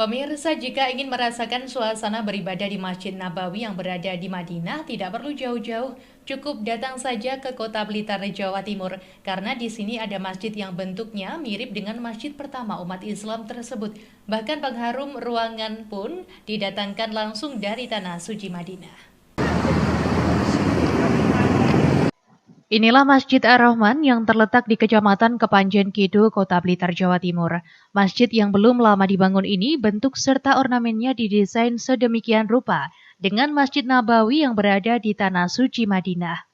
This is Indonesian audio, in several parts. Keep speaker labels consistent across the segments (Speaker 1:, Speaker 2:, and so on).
Speaker 1: Pemirsa, jika ingin merasakan suasana beribadah di Masjid Nabawi yang berada di Madinah, tidak perlu jauh-jauh, cukup datang saja ke Kota Blitar, Jawa Timur, karena di sini ada masjid yang bentuknya mirip dengan masjid pertama umat Islam tersebut. Bahkan pengharum ruangan pun didatangkan langsung dari tanah suci Madinah. Inilah Masjid Ar-Rahman yang terletak di Kecamatan Kepanjen Kidul, Kota Blitar, Jawa Timur. Masjid yang belum lama dibangun ini bentuk serta ornamennya didesain sedemikian rupa dengan Masjid Nabawi yang berada di Tanah Suci Madinah.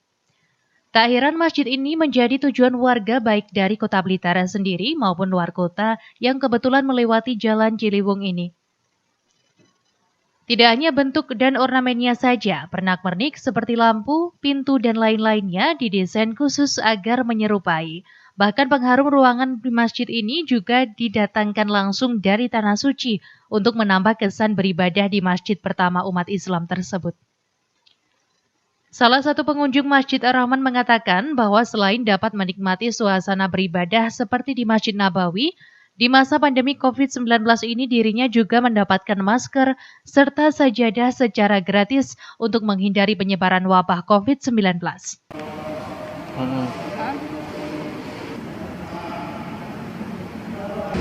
Speaker 1: Tak heran masjid ini menjadi tujuan warga baik dari Kota Blitar sendiri maupun luar kota yang kebetulan melewati Jalan Ciliwung ini. Tidak hanya bentuk dan ornamennya saja, pernak-pernik seperti lampu, pintu, dan lain-lainnya didesain khusus agar menyerupai. Bahkan pengharum ruangan di masjid ini juga didatangkan langsung dari Tanah Suci untuk menambah kesan beribadah di masjid pertama umat Islam tersebut. Salah satu pengunjung Masjid Ar-Rahman mengatakan bahwa selain dapat menikmati suasana beribadah seperti di Masjid Nabawi, di masa pandemi COVID-19 ini dirinya juga mendapatkan masker serta sajadah secara gratis untuk menghindari penyebaran wabah COVID-19.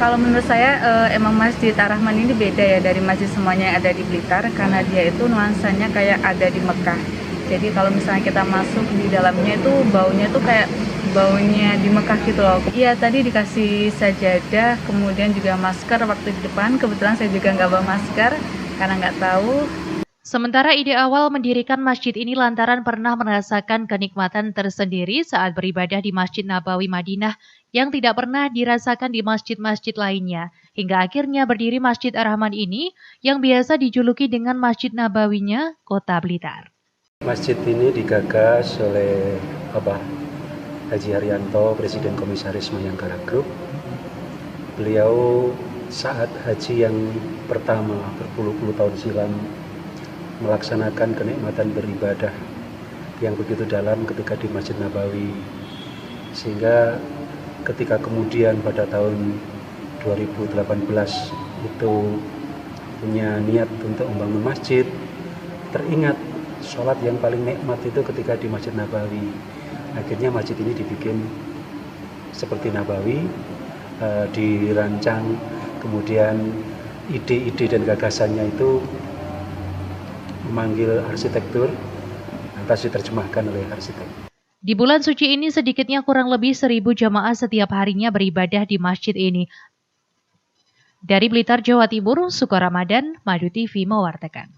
Speaker 2: Kalau menurut saya emang Masjid Ar-Rahman ini beda ya dari masjid semuanya yang ada di Blitar, karena dia itu nuansanya kayak ada di Mekah. Jadi kalau misalnya kita masuk di dalamnya itu baunya tuh kayak baunya di Mekah gitu loh. Iya, tadi dikasih sajadah, kemudian juga masker waktu di depan. Kebetulan saya juga nggak bawa masker karena nggak tahu.
Speaker 1: Sementara ide awal mendirikan masjid ini lantaran pernah merasakan kenikmatan tersendiri saat beribadah di Masjid Nabawi Madinah yang tidak pernah dirasakan di masjid-masjid lainnya. Hingga akhirnya berdiri Masjid Ar-Rahman ini yang biasa dijuluki dengan Masjid Nabawinya Kota Blitar.
Speaker 3: Masjid ini digagas oleh Bapak Haji Haryanto, Presiden Komisaris Mayangkara Group. Beliau saat haji yang pertama berpuluh-puluh tahun silam melaksanakan kenikmatan beribadah yang begitu dalam ketika di Masjid Nabawi, sehingga ketika kemudian pada tahun 2018 itu punya niat untuk membangun masjid, teringat sholat yang paling nikmat itu ketika di Masjid Nabawi. Akhirnya masjid ini dibikin seperti Nabawi, dirancang, kemudian ide-ide dan gagasannya itu memanggil arsitektur, lantas diterjemahkan oleh arsitek.
Speaker 1: Di bulan suci ini sedikitnya kurang lebih 1.000 jamaah setiap harinya beribadah di masjid ini. Dari Blitar, Jawa Timur, Suko Ramadan, Madu TV mewartakan.